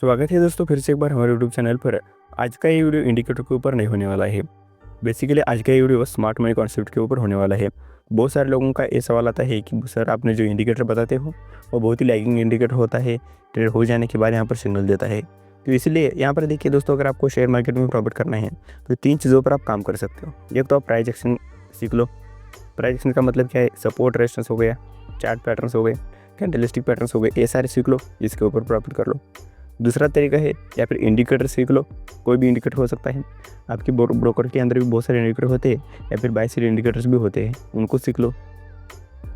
स्वागत है दोस्तों फिर से एक बार हमारे यूट्यूब चैनल पर। आज का ये वीडियो इंडिकेटर के ऊपर नहीं होने वाला है। बेसिकली आज का ये वीडियो स्मार्ट मनी कॉन्सेप्ट के ऊपर होने वाला है। बहुत सारे लोगों का ये सवाल आता है कि सर आपने जो इंडिकेटर बताते हो वो बहुत ही लैगिंग इंडिकेटर होता है, ट्रेड हो जाने के बाद यहाँ पर सिग्नल देता है। तो इसलिए यहाँ पर देखिए दोस्तों, अगर आपको शेयर मार्केट में प्रॉफिट करना है तो 3 चीज़ों पर आप काम कर सकते हो। एक तो आप प्राइस एक्शन सीख लो। प्राइस एक्शन का मतलब क्या है? सपोर्ट रेजिस्टेंस हो गया, चार्ट पैटर्न्स हो गए, कैंडलस्टिक पैटर्न्स हो गए, ये सारे सीख लो, इसके ऊपर प्रॉफिट कर लो। दूसरा तरीका है या फिर इंडिकेटर सीख लो। कोई भी इंडिकेटर हो सकता है, आपकी ब्रोकर के अंदर भी बहुत सारे इंडिकेटर होते हैं या फिर बाई साइड इंडिकेटर्स भी होते हैं, उनको सीख लो।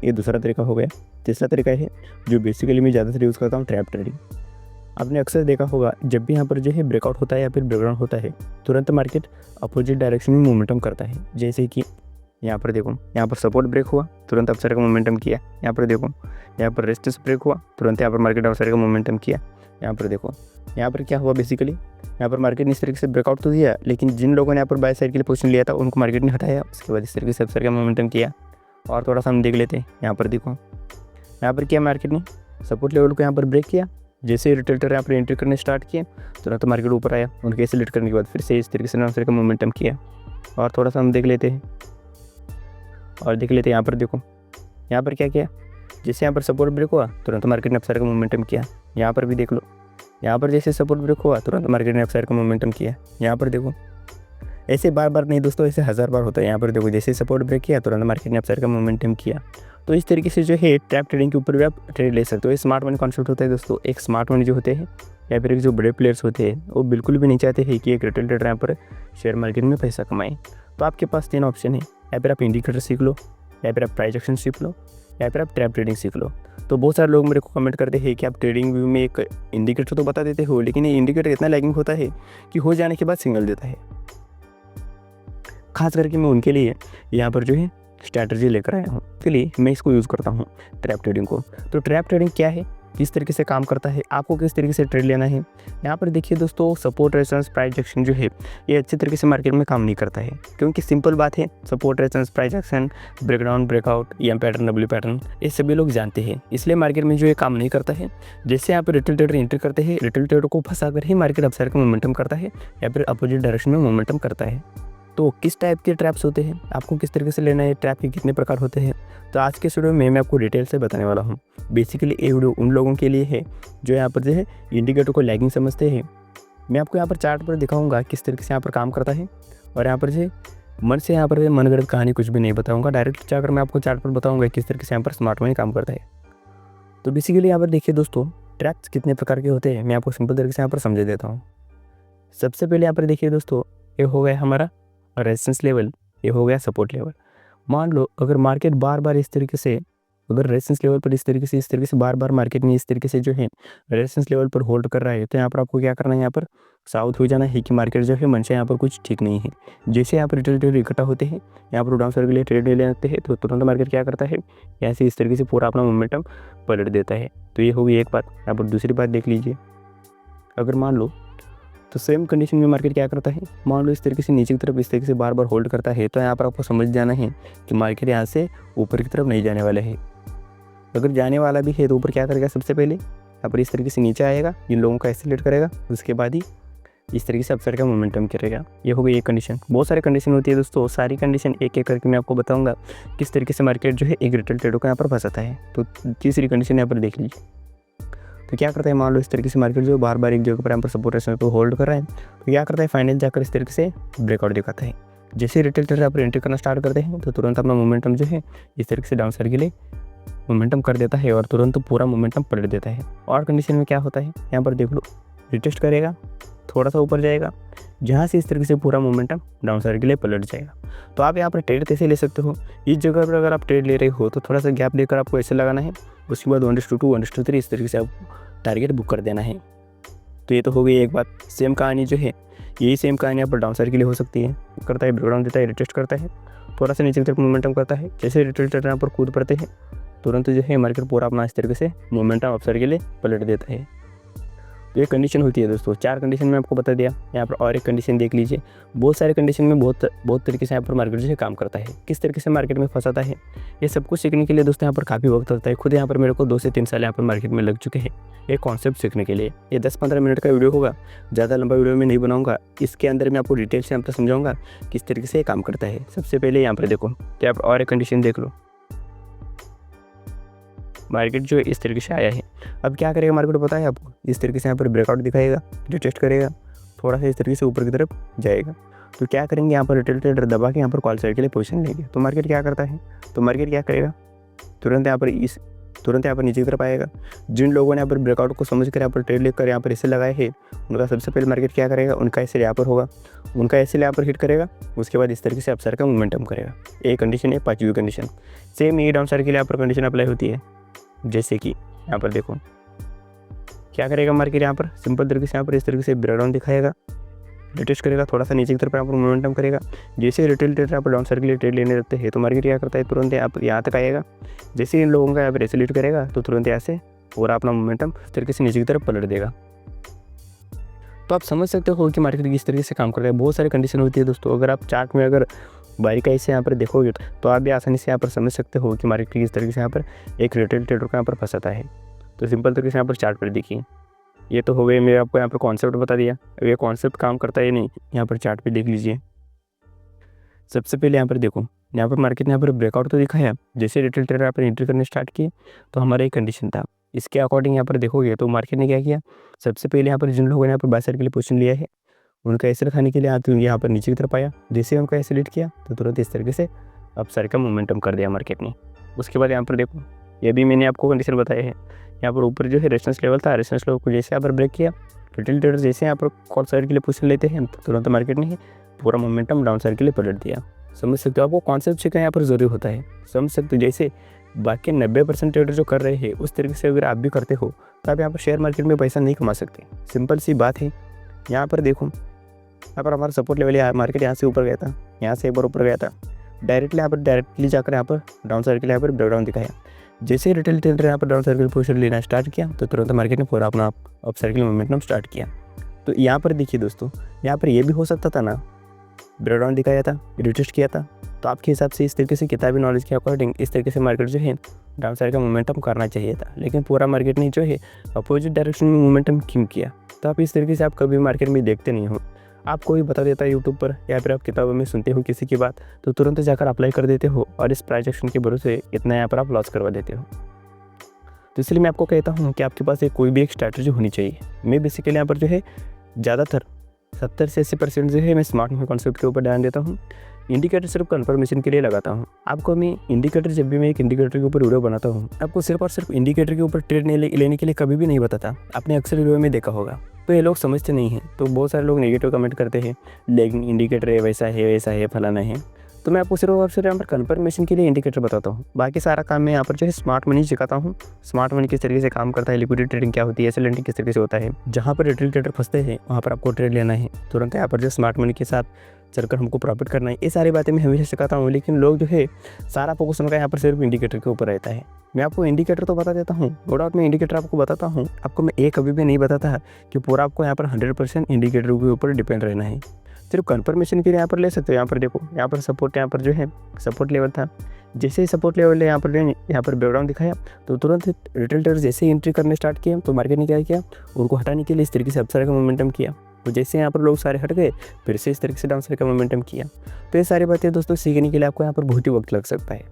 ये दूसरा तरीका हो गया। तीसरा तरीका है जो बेसिकली मैं ज़्यादातर यूज़ करता हूँ, ट्रैप ट्रेडिंग। आपने अक्सर देखा होगा जब भी यहाँ पर जो है ब्रेकआउट होता है या फिर ब्रेकडाउन होता है, तुरंत मार्केट अपोजिट डायरेक्शन में मोमेंटम करता है। जैसे कि यहाँ पर देखो, यहाँ पर सपोर्ट ब्रेक हुआ, तुरंत अपसाइड का मोमेंटम किया। यहाँ पर देखो, यहाँ पर रेजिस्टेंस ब्रेक हुआ, तुरंत यहाँ पर मार्केट अपसाइड का मोमेंटम किया। यहाँ पर देखो, यहाँ पर क्या हुआ, बेसिकली यहाँ पर मार्केट ने इस तरीके से ब्रेकआउट तो दिया, लेकिन जिन लोगों ने यहाँ पर बाय साइड के लिए पोजीशन लिया था उनको मार्केट ने हटाया। उसके बाद इस तरीके से अपसाइड का मोमेंटम किया। और थोड़ा सा हम देख लेते हैं। यहाँ पर देखो, यहाँ पर क्या मार्केट ने सपोर्ट लेवल को यहाँ पर ब्रेक किया। जैसे ही रिटेल ट्रेडर यहाँ पर एंट्री करने स्टार्ट किए, तुरंत मार्केट ऊपर आया। उनके सेलेक्ट करने के बाद फिर से इस तरीके से अपसाइड का मोमेंटम किया। और थोड़ा सा हम देख लेते हैं यहाँ पर देखो, यहाँ पर क्या किया, जैसे यहाँ पर सपोर्ट ब्रेक हुआ तुरंत मार्केट ने अपसाइड का मोमेंटम किया। यहाँ पर भी देख लो, यहाँ पर जैसे सपोर्ट ब्रेक हुआ तुरंत मार्केट ने अपसाइड का मोमेंटम किया। यहाँ पर देखो, ऐसे बार बार नहीं दोस्तों, ऐसे 1000 बार होता है। यहाँ पर देखो, जैसे सपोर्ट ब्रेक किया तुरंत मार्केट ने अपसाइड का मोमेंटम किया। तो इस तरीके से जो है ट्रैप ट्रेडिंग के ऊपर भी आप ट्रेड ले सकते हो। ये स्मार्ट मनी कॉन्सेप्ट होता है दोस्तों। एक स्मार्ट मनी जो होते हैं या फिर जो बड़े प्लेयर्स होते हैं वो बिल्कुल भी नहीं चाहते हैं कि एक रिटेल ट्रेडर यहाँ पर शेयर मार्केट में पैसा कमाए। तो आपके पास 3 ऑप्शन है, या फिर आप इंडिकेटर सीख लो, या फिर आप प्राइस एक्शन सीख लो, या फिर आप ट्रैप ट्रेडिंग सीख लो। तो बहुत सारे लोग मेरे को कमेंट करते हैं कि आप ट्रेडिंग व्यू में एक इंडिकेटर तो बता देते हो, लेकिन ये इंडिकेटर इतना लैगिंग होता है कि हो जाने के बाद सिग्नल देता है। खास करके मैं उनके लिए यहाँ पर जो है स्ट्रैटेजी लेकर आया हूँ। इसलिए मैं इसको यूज़ करता हूँ, ट्रैप ट्रेडिंग को। तो ट्रैप ट्रेडिंग क्या है, किस तरीके से काम करता है, आपको किस तरीके से ट्रेड लेना है। यहाँ पर देखिए दोस्तों, सपोर्ट रेजिस्टेंस प्राइस एक्शन जो है ये अच्छे तरीके से मार्केट में काम नहीं करता है, क्योंकि सिंपल बात है, support resistance price action, breakdown breakout, EM pattern, W pattern, ये सभी लोग जानते हैं। इसलिए मार्केट में जो ये काम नहीं करता है। जैसे यहाँ पर रिटेल ट्रेडर एंट्री करते हैं, रिटेल ट्रेडर को फंसा कर ही मार्केट अपसाइड का मोमेंटम करता है या फिर अपोजिट डायरेक्शन में मोमेंटम करता है। तो किस टाइप के ट्रैप्स होते हैं, आपको किस तरीके से लेना है, ट्रैप के कितने प्रकार होते हैं, तो आज के वीडियो में मैं आपको डिटेल से बताने वाला हूँ। बेसिकली ये वीडियो उन लोगों के लिए है जो यहाँ पर जो है इंडिकेटर को लैगिंग समझते हैं। मैं आपको यहाँ पर चार्ट पर दिखाऊंगा किस तरीके से यहाँ पर काम करता है, और यहाँ पर जो मन से यहाँ पर मनगढ़ंत कहानी कुछ भी नहीं बताऊँगा। डायरेक्ट जाकर मैं आपको चार्ट पर बताऊँगा किस तरीके से यहाँ पर स्मार्ट मनी काम करता है। तो बेसिकली यहाँ पर देखिए दोस्तों, ट्रैप्स कितने प्रकार के होते हैं मैं आपको सिंपल तरीके से यहाँ पर समझा देता हूँ। सबसे पहले यहाँ पर देखिए दोस्तों, ये हो गया हमारा रेजिस्टेंस लेवल, ये हो गया सपोर्ट लेवल। मान लो अगर मार्केट बार बार इस तरीके से, अगर रेजिस्टेंस लेवल पर इस तरीके से बार बार मार्केट में इस तरीके से जो है रेजिस्टेंस लेवल पर होल्ड कर रहा है, तो यहाँ पर आपको क्या करना है, यहाँ पर साउथ हो जाना है कि मार्केट जो है मन से यहाँ पर कुछ ठीक नहीं है। जैसे यहाँ पर रिटेल ट्रेडर इकट्ठा होते हैं, यहाँ पर डाउन साइड के लिए ट्रेड ले लेते हैं, तो तुरंत मार्केट क्या करता है, यहाँ से इस तरीके से पूरा अपना मोमेंटम पलट देता है। तो ये होगी एक बात। यहाँ पर दूसरी बात देख लीजिए, अगर मान लो तो सेम कंडीशन में मार्केट क्या करता है, मान लो इस तरीके से नीचे की तरफ इस तरीके से बार बार होल्ड करता है, तो यहाँ पर आपको समझ जाना है कि मार्केट यहाँ से ऊपर की तरफ नहीं जाने वाला है। अगर जाने वाला भी है तो ऊपर क्या करेगा, सबसे पहले यहाँ पर इस तरीके से नीचे आएगा, जिन लोगों का एक्सीलरेट करेगा, उसके बाद ही इस तरीके से अपसाइड का मोमेंटम करेगा। ये हो गई एक कंडीशन। बहुत सारी कंडीशन होती है दोस्तों, सारी कंडीशन एक एक करके मैं आपको बताऊँगा किस तरीके से मार्केट जो है एक रिटेल ट्रेडर को यहाँ पर फंसाता है। तो तीसरी कंडीशन यहाँ पर देख लीजिए। तो क्या करता है, मान लो इस तरीके से मार्केट जो बार बार एक जगह पर यहाँ पर सपोर्ट रेजिस्टेंस को होल्ड कर रहा है, तो क्या करता है, फाइनल जाकर इस तरीके से ब्रेकआउट दिखाता है। जैसे रिटेल ट्रेडर यहाँ पर एंट्री करना स्टार्ट करते हैं, तो तुरंत अपना मोमेंटम जो है इस तरीके से डाउन साइड के लिए मोमेंटम कर देता है और तुरंत पूरा मोमेंटम पलट देता है। और कंडीशन में क्या होता है, यहाँ पर देख लो, रिटेस्ट करेगा, थोड़ा सा ऊपर जाएगा, जहाँ से इस तरीके से पूरा मोमेंटम डाउन साइड के लिए पलट जाएगा। तो आप यहाँ पर ट्रेड कैसे ले सकते हो, इस जगह पर अगर आप ट्रेड ले रहे हो तो थोड़ा सा गैप लेकर आपको ऐसे लगाना है, उसके बाद 1:2 1:3 इस तरीके से आप टारगेट बुक कर देना है। तो ये तो हो गई एक बात। सेम कहानी जो है, यही सेम कहानी यहाँ पर डाउन साइड के लिए हो सकती है। करता है, ब्रेकडाउन देता है, रिटेस्ट करता है, थोड़ा सा नीचे की तरफ मोमेंटम करता है, जैसे रिटेल ट्रेडर यहाँ पर कूद पड़ते हैं, तुरंत जो है मार्केट पूरा अपना इस तरीके से मोमेंटम अपसाइड के लिए पलट देता है। तो ये कंडीशन होती है दोस्तों। 4 कंडीशन में आपको बता दिया। यहाँ पर और एक कंडीशन देख लीजिए। बहुत सारे कंडीशन में बहुत तरीके से यहाँ पर मार्केट जो है काम करता है, किस तरीके से मार्केट में फंसाता है, ये सब कुछ सीखने के लिए दोस्तों यहाँ पर काफ़ी वक्त लगता है। खुद यहाँ पर मेरे को 2 से 3 साल यहाँ पर मार्केट में लग चुके हैं ये कॉन्सेप्ट सीखने के लिए। ये 10-15 मिनट का वीडियो होगा, ज़्यादा लंबा वीडियो में नहीं बनाऊंगा। इसके अंदर मैं आपको डिटेल से यहाँ पर समझाऊंगा किस तरीके से ये काम करता है। सबसे पहले यहाँ पर देखो, तो यहाँ पर और एक कंडीशन देख लो। मार्केट जो इस तरीके से आया है, अब क्या करेगा मार्केट पता है आपको? इस तरीके से यहाँ पर ब्रेकआउट दिखाएगा, रिटेस्ट करेगा, थोड़ा सा इस तरीके से ऊपर की तरफ जाएगा। तो क्या करेंगे यहाँ पर रिटेल ट्रेडर दबा के यहाँ पर कॉल साइड के लिए पोजीशन लेंगे। तो मार्केट क्या करता है? तो मार्केट क्या करेगा? तुरंत यहाँ पर नीचे की तरफ आएगा। जिन लोगों ने यहाँ पर ब्रेकआउट को समझ कर यहाँ पर ट्रेड लेकर यहाँ पर ऐसे लगाए हैं, उनका सबसे पहले मार्केट क्या करेगा? उनका ऐसे यहाँ पर होगा, उनका ऐसे यहाँ पर हिट करेगा, उसके बाद इस तरीके से अपसाइड का मोमेंटम करेगा। एक कंडीशन है। 5वीं कंडीशन सेम ये डाउन साइड के लिए यहाँ पर कंडीशन अप्लाई होती है। जैसे कि यहाँ पर देखो क्या करेगा मार्केट, यहाँ पर सिंपल तरीके से यहाँ पर इस तरीके से ब्रेकडाउन दिखाएगा, रिटेस्ट करेगा, थोड़ा सा नीचे की तरफ यहाँ पर मोमेंटम करेगा। जैसे रिटेल ट्रेडर यहाँ पर डाउन साइड के लिए ट्रेड लेने लगते हैं तो मार्केट क्या करता है? तुरंत यहाँ तक आएगा। जैसे इन लोगों का यहाँ पर ऐसे लीड करेगा तो तुरंत यहाँ से पूरा अपना मोमेंटम इस तरीके से नीचे की तरफ पलट देगा। तो आप समझ सकते हो कि मार्केट किस तरीके से काम करता है। बहुत सारी कंडीशन होती है दोस्तों। अगर आप चार्ट में अगर बारीकाई से यहाँ पर देखोगे तो आप भी आसानी से यहाँ पर समझ सकते हो कि मार्केट किस तरीके से यहाँ पर एक रिटेल ट्रेडर को यहाँ पर फंसाता है। तो सिंपल तरीके से यहाँ पर चार्ट पर देखिए। ये तो हो गए, मैं आपको यहाँ पर कॉन्सेप्ट बता दिया। अब ये कॉन्सेप्ट काम करता है नहीं, यहाँ पर चार्ट पे देख लीजिए। सबसे पहले यहाँ पर देखो, यहाँ पर मार्केट ने यहाँ पर ब्रेकआउट तो दिखाया। जैसे रिटेल ट्रेडर यहाँ पर एंट्री करने स्टार्ट किए तो हमारा एक कंडीशन था। इसके अकॉर्डिंग यहाँ पर देखोगे तो मार्केट ने क्या किया? सबसे पहले यहाँ पर जिन लोगों ने यहाँ पर बाय साइड के लिए पोजीशन लिया है उनका ऐसे रखाने के लिए यहाँ पर नीचे की तरफ आया। जैसे उनका ऐसे लीड किया तो तुरंत इस तरीके से अपसाइड का मोमेंटम कर दिया मार्केट ने। उसके बाद यहाँ पर देखो, ये भी मैंने आपको कंडीशन बताया है। यहाँ पर ऊपर जो है रेजिस्टेंस लेवल था, रेजिस्टेंस लेवल को जैसे यहाँ पर ब्रेक किया, रिटेल ट्रेडर जैसे यहाँ पर कॉल साइड के लिए पोजीशन लेते हैं तो तुरंत मार्केट ने पूरा मोमेंटम डाउन साइड के लिए पलट दिया। समझ सकते हो, आपको कॉन्सेप्ट सीखना यहाँ पर जरूरी होता है। समझ सकते हो, जैसे बाकी 90% ट्रेडर जो कर रहे हैं उस तरीके से अगर आप भी करते हो तो आप यहाँ पर शेयर मार्केट में पैसा नहीं कमा सकते। सिंपल सी बात है। यहाँ पर देखो, यहाँ पर हमारा सपोर्ट लेवल है, मार्केट यहाँ से ऊपर गया था, यहाँ से एक बार ऊपर गया था, डायरेक्टली जाकर यहाँ पर डाउन साइड के लिए यहाँ पर ब्रेकडाउन दिखाया। जैसे रिटेल ट्रेडर यहाँ पर डाउन साइड के लिए पोजीशन लेना स्टार्ट किया तो तुरंत मार्केट ने पूरा अपना अप साइड के लिए मोमेंटम स्टार्ट किया। तो यहाँ पर देखिए दोस्तों, यहाँ पर ये भी हो सकता था ना, ब्रेकडाउन दिखाया था, रिटेस्ट किया था, तो आपके हिसाब से इस तरीके से किताबी नॉलेज के अकॉर्डिंग इस तरीके से मार्केट जो है डाउन साइड का मोमेंटम करना चाहिए था। लेकिन पूरा मार्केट ने जो है अपोजिट डायरेक्शन में मोमेंटम क्यों किया? तो आप इस तरीके से आप कभी मार्केट में देखते नहीं हो। आपको भी बता देता है यूट्यूब पर या फिर आप किताबों में सुनते हो किसी की बात तो तुरंत जाकर अप्लाई कर देते हो और इस प्राइस एक्शन के भरोसे इतना यहाँ पर आप लॉस करवा देते हो। तो इसलिए मैं आपको कहता हूँ कि आपके पास कोई भी एक स्ट्रैटेजी होनी चाहिए। मैं बेसिकली यहाँ पर जो है ज़्यादातर 70 से 80% जो है मैं स्मार्ट मनी कॉन्सेप्ट के ऊपर ध्यान देता हूँ। इंडिकेटर सिर्फ कंफर्मेशन के लिए लगाता हूँ। आपको मैं इंडिकेटर, जब भी मैं एक इंडिकेटर के ऊपर वीडियो बनाता हूँ, आपको सिर्फ और सिर्फ इंडिकेटर के ऊपर ट्रेड लेने के लिए कभी भी नहीं बताता। आपने अक्सर वीडियो में देखा होगा, तो ये लोग समझते नहीं हैं। तो बहुत सारे लोग नेगेटिव कमेंट करते हैं, लेकिन इंडिकेटर है वैसा है फलाना है। तो मैं आपको सिर्फ और सिर्फ यहाँ पर कंफर्मेशन के लिए इंडिकेटर बताता हूँ। बाकी सारा काम मैं यहाँ पर जो है स्मार्ट मनी सिखाता हूँ। स्मार्ट मनी किस तरीके से काम करता है, लिक्विडिटी ट्रेडिंग क्या होती है, एसेट लेंडिंग किस तरीके से होता है। जहाँ पर रिटेल ट्रेडर फंसते हैं वहाँ पर आपको ट्रेड लेना है, तुरंत यहाँ पर जो स्मार्ट मनी के साथ चलकर हमको प्रॉफिट करना है। ये सारी बातें मैं हमेशा सिखाता हूँ। लेकिन लोग जो है सारा फोकस उनका यहाँ पर सिर्फ इंडिकेटर के ऊपर रहता है। मैं आपको इंडिकेटर तो बता देता हूँ, नो डाउट मैं इंडिकेटर आपको बताता हूँ। आपको मैं एक कभी भी नहीं बताता कि पूरा आपको यहाँ पर 100% इंडिकेटर के ऊपर डिपेंड रहना है। सिर्फ कंफर्मेशन के लिए यहाँ पर ले सकते हो। यहाँ पर देखो, यहाँ पर सपोर्ट, यहाँ पर जो है सपोर्ट लेवल था। जैसे ही सपोर्ट लेवल यहाँ पर ब्रेकडाउन दिखाया तो तुरंत रिटेल ट्रेडर जैसे ही एंट्री करने स्टार्ट किया तो मार्केट ने क्या किया, उनको हटाने के लिए इस तरीके से अपसाइड का मोमेंटम किया। तो जैसे यहाँ पर लोग सारे हट गए, फिर से इस तरीके से डाउन साइड का मोमेंटम किया। तो ये सारी बातें दोस्तों सीखने के लिए आपको यहाँ पर बहुत ही वक्त लग सकता है।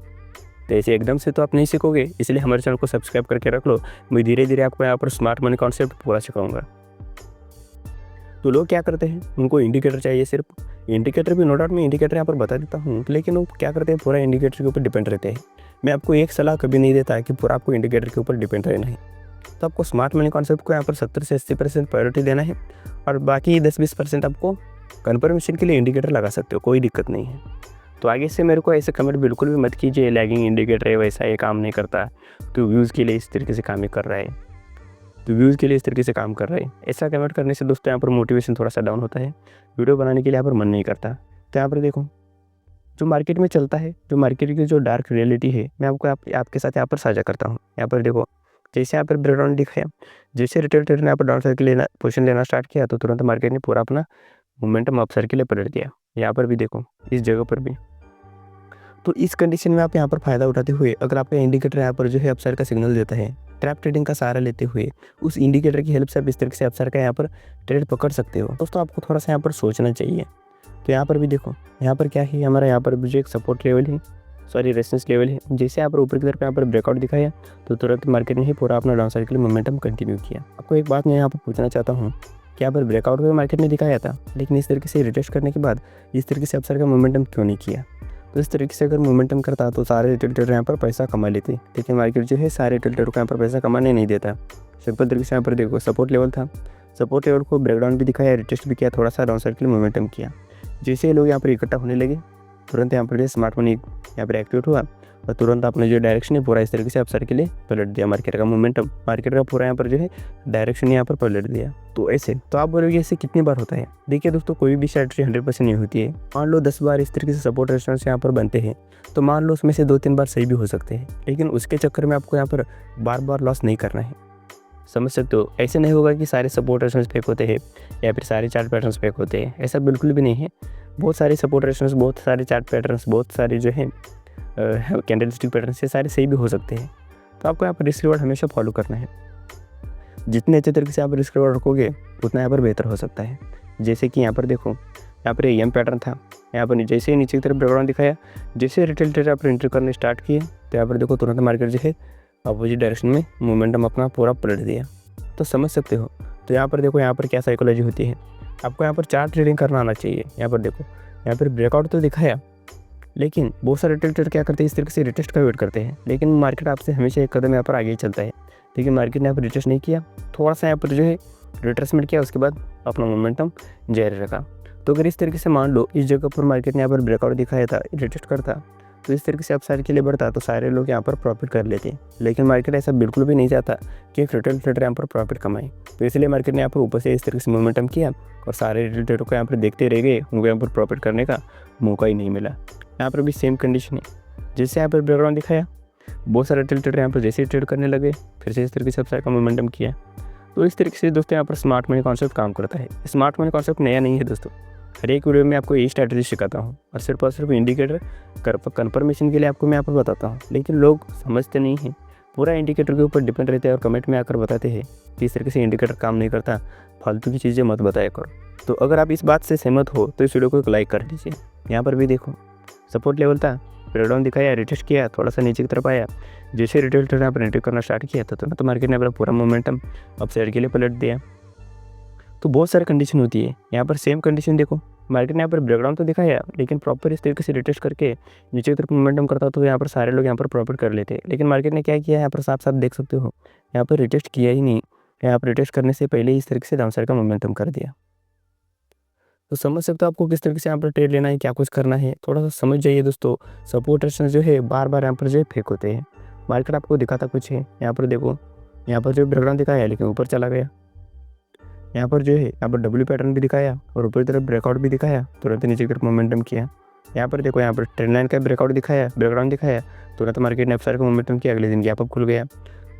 तो ऐसे एकदम से तो आप नहीं सीखोगे, इसलिए हमारे चैनल को सब्सक्राइब करके रख लो। मैं धीरे धीरे आपको यहाँ पर स्मार्ट मनी कॉन्सेप्ट पूरा सिखाऊंगा। तो लोग क्या करते हैं, उनको इंडिकेटर चाहिए सिर्फ। इंडिकेटर भी नो डाउट मैं इंडिकेटर यहाँ पर बता देता हूँ, लेकिन वो क्या करते हैं, पूरा इंडिकेटर के ऊपर डिपेंड रहते हैं। मैं आपको एक सलाह कभी नहीं देता है कि पूरा आपको इंडिकेटर के ऊपर डिपेंड रहना है। तो आपको स्मार्ट मनी कॉन्सेप्ट को यहाँ पर 70 से 80% प्रायोरिटी देना है और बाकी 10-20% आपको कंफर्मेशन के लिए इंडिकेटर लगा सकते हो, कोई दिक्कत नहीं है। तो आगे से मेरे को ऐसे कमेंट बिल्कुल भी मत कीजिए, लैगिंग इंडिकेटर है, वैसा ये काम नहीं करता, तो व्यूज़ के लिए इस तरीके से काम कर रहा है, तो व्यूज़ के लिए इस तरीके से काम कर रहा है। ऐसा कमेंट करने से दोस्तों यहाँ पर मोटिवेशन थोड़ा सा डाउन होता है, वीडियो बनाने के लिए यहाँ पर मन नहीं करता। तो यहाँ पर देखो, जो मार्केट में चलता है, जो मार्केट की जो डार्क रियलिटी है, मैं आपको आपके साथ यहाँ पर साझा करता हूँ। यहाँ पर देखो, जैसे यहाँ पर ब्रेकडाउन दिखाया, जैसे रिटेल ट्रेडर ने यहाँ पर डाउन साइड के लेना पोजीशन लेना स्टार्ट किया तो तुरंत मार्केट ने पूरा अपना मोमेंटम अप साइड के लिए पलट दिया। यहाँ पर भी देखो, इस जगह पर भी। तो इस कंडीशन में आप यहाँ पर फ़ायदा उठाते हुए अगर आपका इंडिकेटर यहाँ पर जो है अपसाइड का सिग्नल देता है, ट्रैप ट्रेडिंग का सहारा लेते हुए उस इंडिकेटर की हेल्प से आप इस तरीके से अपसाइड का यहाँ पर ट्रेड पकड़ सकते हो। दोस्तों आपको थोड़ा सा यहाँ पर सोचना चाहिए। तो यहाँ पर भी देखो, यहाँ पर क्या है, हमारा यहाँ पर भी जो एक सपोर्ट लेवल है, सॉरी रेजिस्टेंस लेवल है। जैसे यहाँ पर ऊपर की तरफ यहाँ पर ब्रेकआउट दिखाया तो तुरंत मार्केट ने ही पूरा अपना डाउन साइड के लिए मोमेंटम कंटिन्यू किया। आपको एक बात मैं यहाँ पर पूछना चाहता हूँ कि यहाँ पर ब्रेकआउट भी मार्केट ने दिखाया था, लेकिन इस तरीके से रिटेस्ट करने के बाद इस तरीके से अपसाइड का मोमेंटम क्यों नहीं किया? तो इस तरीके से अगर मोमेंटम करता तो सारे रिटेल ट्रेडर यहाँ पर पैसा कमा लेते, लेकिन मार्केट जो है सारे रिटेल ट्रेडर को यहाँ पर पैसा कमाने नहीं देता। सिंपल तरीके से यहाँ पर देखो, सपोर्ट लेवल था, सपोर्ट लेवल को ब्रेकडाउन भी दिखाया, रिटेस्ट भी किया, थोड़ा सा डाउन साइड के लिए मोमेंटम किया। जैसे ही लोग यहाँ पर इकट्ठा होने लगे तुरंत यहाँ पर स्मार्ट मनी यहाँ पर एक्टिवेट हुआ और तुरंत अपने जो डायरेक्शन है पूरा इस तरीके से अपसाइड के लिए पलट दिया। मार्केट का मोमेंटम, मार्केट का पूरा यहाँ पर जो है डायरेक्शन यहाँ पर पलट दिया। तो ऐसे तो आप बोलोगे ऐसे कितनी बार होता है? देखिए दोस्तों, कोई भी स्ट्रैटेजी 100% नहीं होती है। मान लो 10 बार इस तरीके से सपोर्ट रेजिस्टेंस यहाँ पर बनते हैं तो मान लो उसमें से 2-3 बार सही भी हो सकते हैं, लेकिन उसके चक्कर में आपको यहाँ पर बार बार लॉस नहीं करना है। समझ सकते हो? ऐसे नहीं होगा कि सारे सपोर्ट रेजिस्टेंस फेक होते हैं या फिर सारे चार्ट पैटर्न्स फेक होते हैं, ऐसा बिल्कुल भी नहीं है। बहुत सारे सपोर्ट रेजिस्टेंस, बहुत सारे चार्ट पैटर्न्स, बहुत सारे जो है कैंडलस्टिक पैटर्न से सारे सही भी हो सकते हैं। तो आपको यहाँ पर रिस्क रिवॉर्ड हमेशा फॉलो करना है। जितने अच्छे तरीके से आप रिस्क रिवॉर्ड रखोगे उतना यहाँ पर बेहतर हो सकता है। जैसे कि यहाँ पर देखो, यहाँ पर एम पैटर्न था, यहाँ पर जैसे ही नीचे की तरफ ब्रेकडाउन दिखाया, जैसे रिटेल ट्रेडर आप एंट्री करने स्टार्ट किए तो यहाँ पर देखो तुरंत मार्केट जो है अपोजिट डायरेक्शन में मोमेंटम अपना पूरा पलट दिया। तो समझ सकते हो? तो यहाँ पर देखो, यहाँ पर क्या साइकोलॉजी होती है। आपको यहाँ पर चार्ट ट्रेडिंग करना आना चाहिए। यहाँ पर देखो, यहाँ पर ब्रेकआउट तो दिखाया, लेकिन बहुत सारे रिटेल ट्रेडर क्या करते हैं, इस तरीके से रिटेस्ट का वेट करते हैं, लेकिन मार्केट आपसे हमेशा एक कदम यहाँ पर आगे ही चलता है। लेकिन मार्केट ने यहाँ पर रिटेस्ट नहीं किया, थोड़ा सा यहाँ पर जो है रिट्रेसमेंट किया, उसके बाद अपना मोमेंटम जारी रखा। तो अगर इस तरीके से मान लो इस जगह पर मार्केट ने यहाँ पर ब्रेकआउट दिखाया था, रिटेस्ट करता तो इस तरीके से अपसाइड के लिए बढ़ता तो सारे लोग यहाँ पर प्रॉफिट कर लेते। लेकिन मार्केट ऐसा बिल्कुल भी नहीं चाहता कि रिटेल ट्रेडर यहाँ पर प्रॉफिट कमाए, तो इसलिए मार्केट ने यहाँ पर ऊपर से इस तरीके से मोमेंटम किया और सारे रिटेल ट्रेडर को यहाँ पर देखते रह गए, उनको यहाँ पर प्रॉफिट करने का मौका ही नहीं मिला। यहाँ पर भी सेम कंडीशन है, जैसे यहाँ पर ब्रेकडाउन दिखाया, बहुत सारे रिटेल ट्रेडर यहाँ पर जैसे ट्रेड करने लगे फिर से इस तरीके से अपसाइड का मोमेंटम किया। तो इस तरीके से दोस्तों यहाँ पर स्मार्ट मनी कॉन्सेप्ट काम करता है। स्मार्ट मनी कॉन्सेप्ट नया नहीं है दोस्तों, हर एक वीडियो में आपको यही स्ट्रैटेजी सिखाता हूँ और सिर्फ इंडिकेटर कन्फर्मेशन के लिए आपको मैं यहाँ पर बताता हूँ, लेकिन लोग समझते नहीं हैं, पूरा इंडिकेटर के ऊपर डिपेंड रहते हैं और कमेंट में आकर बताते हैं कि इस तरीके से इंडिकेटर काम नहीं करता, फालतू की चीज़ें मत बताया करो। तो अगर आप इस बात से सहमत हो तो इस वीडियो को एक लाइक कर दीजिए। यहाँ पर भी देखो, सपोर्ट लेवल था, ब्रेकडाउन दिखाया, रिटेस्ट किया, थोड़ा सा नीचे की तरफ आया, जैसे रिटेल ट्रेडर यहाँ पर एंट्री करना स्टार्ट किया था तो मार्केट ने अपना पूरा मोमेंटम अपसाइड के लिए पलट दिया। तो बहुत सारी कंडीशन होती है। यहाँ पर सेम कंडीशन देखो, मार्केट ने यहाँ पर ब्रेकडाउन तो दिखाया, लेकिन प्रॉपर इस तरीके से रिटेस्ट करके नीचे की तरफ मोमेंटम करता तो यहाँ पर सारे लोग यहाँ पर प्रॉफिट कर लेते। लेकिन मार्केट ने क्या किया, यहाँ पर साफ साफ देख सकते हो, यहाँ पर रिटेस्ट किया ही नहीं, यहाँ पर रिटेस्ट करने से पहले इस तरीके से डाउन साइड का मोमेंटम कर दिया। तो समझ सकते हो आपको किस तरीके से यहाँ पर ट्रेड लेना है, क्या कुछ करना है, थोड़ा सा समझ जाइए दोस्तों। सपोर्ट रेजिस्टेंस जो है बार बार यहाँ पर जो है फेक होते हैं, मार्केट आपको दिखाता कुछ है। यहाँ पर देखो, यहाँ पर जो ब्रेकडाउन दिखाया लेकिन ऊपर चला गया, यहाँ पर जो है यहाँ पर डब्ल्यू पैटर्न भी दिखाया और ऊपर की तरफ ब्रेकआउट भी दिखाया, तुरंत नीचे की तरफ मोमेंटम किया। यहाँ पर देखो, यहाँ पर ट्रेंड लाइन का ब्रेकआउट दिखाया, ब्रेकडाउन दिखाया, तुरंत मार्केट ने अपसाइड का मोमेंटम किया, अगले दिन गैप अप खुल गया।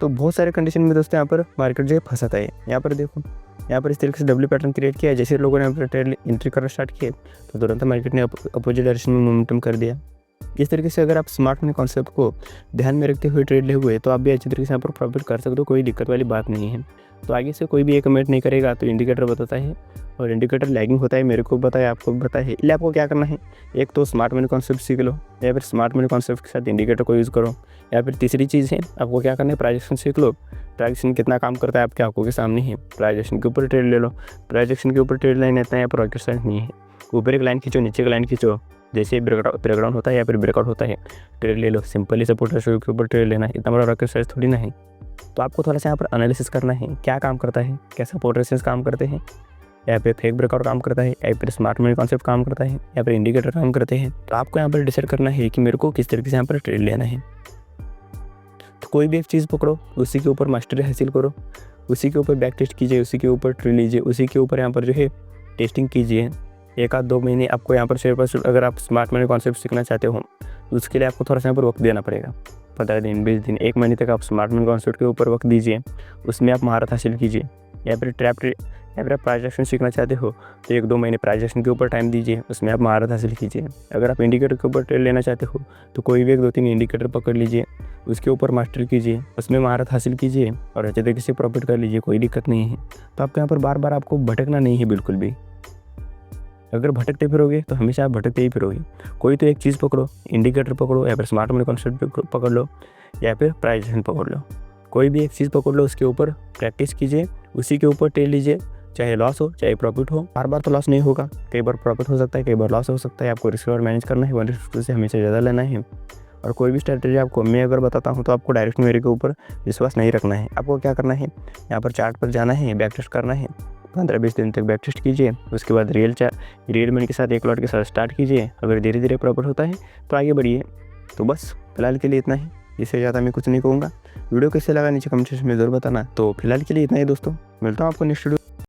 तो बहुत सारे कंडीशन में दोस्तों यहाँ पर मार्केट जो है फंसाता है। यहाँ पर देखो, यहाँ पर इस तरीके से डब्ल्यू पैटर्न क्रिएट किया, जैसे लोगों ने यहाँ पर ट्रेड एंट्री करना स्टार्ट किया तो तुरंत मार्केट ने अपोजिट डायरेक्शन में मोमेंटम कर दिया। इस तरीके से अगर आप स्मार्ट मनी कॉन्सेप्ट को ध्यान में रखते हुए ट्रेड ले हुए तो आप भी अच्छी तरीके से यहाँ पर प्रॉफिट कर सकते हो, कोई दिक्कत वाली बात नहीं है। तो आगे से कोई भी ये कमेंट नहीं करेगा तो इंडिकेटर बताता है और इंडिकेटर लैगिंग होता है, मेरे को बताया, आपको बताया है। इसलिए आपको क्या करना है, एक तो स्मार्ट मनी कॉन्सेप्ट सीख लो या फिर स्मार्ट मनी कॉन्सेप्ट के साथ इंडिकेटर को यूज़ करो, या फिर तीसरी चीज़ है आपको क्या करना है, प्राइस एक्शन सीख लो। प्राइस एक्शन कितना काम करता है आपकी आंखों के सामने ही, प्राइस एक्शन के ऊपर ट्रेड ले लो। प्राइस एक्शन के ऊपर ट्रेड लाइन इतना यहाँ पर रॉकेट साइंस नहीं है, ऊपर एक लाइन खींचो, नीचे एक लाइन खींचो, जैसे ब्रेकडाउन होता है या फिर ब्रेकआउट होता है ट्रेड ले लो, सिंपली सपोर्ट रेशियो के ऊपर ट्रेड लेना है, इतना बड़ा रॉकेट साइंस थोड़ी ना है। तो आपको थोड़ा सा यहाँ पर एनालिसिस करना है, क्या काम करता है, क्या सपोर्ट रेशियोज काम करते हैं, या फिर फेक ब्रेकआउट काम करता है, या फिर स्मार्ट मनी कॉन्सेप्ट काम करता है, या फिर इंडिकेटर काम करते हैं। तो आपको यहाँ पर डिसाइड करना है कि मेरे को किस तरीके से यहाँ पर ट्रेड लेना है। तो कोई भी एक चीज़ पकड़ो, उसी के ऊपर मास्टरी हासिल करो, उसी के ऊपर बैक टेस्ट कीजिए, उसी के ऊपर ट्रेड लीजिए, उसी के ऊपर यहाँ पर जो है टेस्टिंग कीजिए। 1-2 महीने आपको यहाँ पर शेयर पर अगर आप स्मार्ट मनी कॉन्सेप्ट सीखना चाहते हो तो उसके लिए आपको थोड़ा सा यहाँ पर वक्त देना पड़ेगा। 15 दिन, 20 दिन, 1 महीने तक आप स्मार्ट मनी कॉन्सेप्ट के ऊपर वक्त दीजिए, उसमें आप महारत हासिल कीजिए। या फिर आप प्राइस एक्शन सीखना चाहते हो तो 1-2 महीने प्राइस एक्शन के ऊपर टाइम दीजिए, उसमें आप महारत हासिल कीजिए। अगर आप इंडिकेटर के ऊपर ट्रेड लेना चाहते हो तो कोई भी 1-2-3 इंडिकेटर पकड़ लीजिए, उसके ऊपर मास्टर कीजिए, उसमें महारत हासिल कीजिए और अच्छे तरीके से प्रॉफिट कर लीजिए, कोई दिक्कत नहीं है। तो आपके यहाँ पर बार बार आपको भटकना नहीं है बिल्कुल भी। अगर भटकते फिरोगे तो हमेशा आप भटकते ही फिरोगे। कोई तो एक चीज़ पकड़ो, इंडिकेटर पकड़ो या फिर स्मार्ट मनी कॉन्सेप्ट पकड़ लो या फिर प्राइस एक्शन पकड़ लो। कोई भी एक चीज़ पकड़ लो, उसके ऊपर प्रैक्टिस कीजिए, उसी के ऊपर ट्रेड लीजिए, चाहे लॉस हो चाहे प्रॉफिट हो। बार बार तो लॉस नहीं होगा, कई बार प्रॉफिट हो सकता है, कई बार लॉस हो सकता है। आपको रिस्क और मैनेज करना है, 1 से हमेशा ज़्यादा लेना है। और कोई भी स्ट्रैटेजी आपको मैं अगर बताता हूँ तो आपको डायरेक्ट मेरे के ऊपर विश्वास नहीं रखना है। आपको क्या करना है, यहाँ पर चार्ट पर जाना है, बैक टेस्ट करना है, 15-20 दिन तक बैक टेस्ट कीजिए। उसके बाद रियल मनी के साथ 1 लॉट के साथ स्टार्ट कीजिए। अगर धीरे धीरे प्रॉफिट होता है तो आगे बढ़िए। तो बस फिलहाल के लिए इतना ही, इससे ज़्यादा मैं कुछ नहीं कहूँगा। वीडियो कैसे लगा नीचे कमेंट सेक्शन में ज़रूर बताना। तो फिलहाल के लिए इतना ही दोस्तों, मिलता हूँ आपको नेक्स्ट वीडियो।